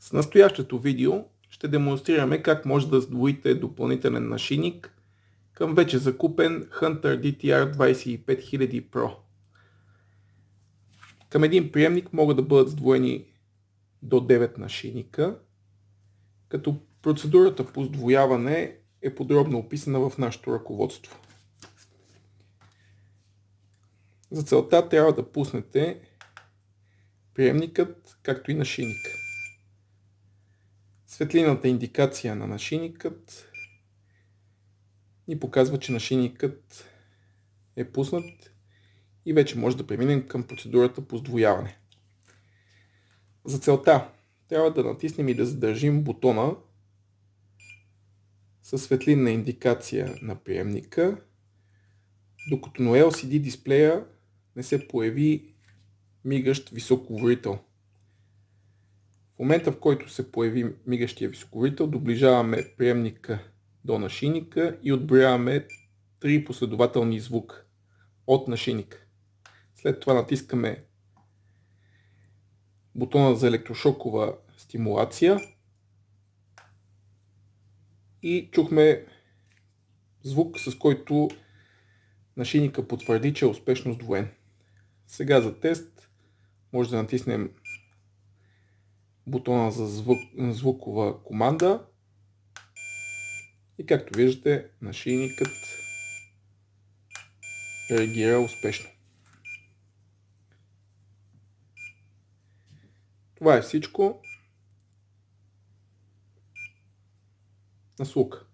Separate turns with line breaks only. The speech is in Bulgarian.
С настоящето видео ще демонстрираме как може да сдвоите допълнителен нашийник към вече закупен Hunter DTR 25000 Pro. Към един приемник могат да бъдат сдвоени до 9 нашийника, като процедурата по сдвояване е подробно описана в нашето ръководство. За целта трябва да пуснете приемникът, както и нашийника. Светлината индикация на нашийникът ни показва, че нашийникът е пуснат и вече може да преминем към процедурата по сдвояване. За целта трябва да натиснем и да задържим бутона със светлинна индикация на приемника, докато на LCD дисплея не се появи мигащ високоговорител. В момента, в който се появи мигащия високоговорител, доближаваме приемника до нашийника и отброяваме 3 последователни звука от нашийника. След това натискаме бутона за електрошокова стимулация и чухме звук, с който нашийника потвърди, че е успешно сдвоен. Сега за тест може да натиснем бутона за звукова команда и както виждате, нашийникът реагира успешно. Това е всичко. На слух!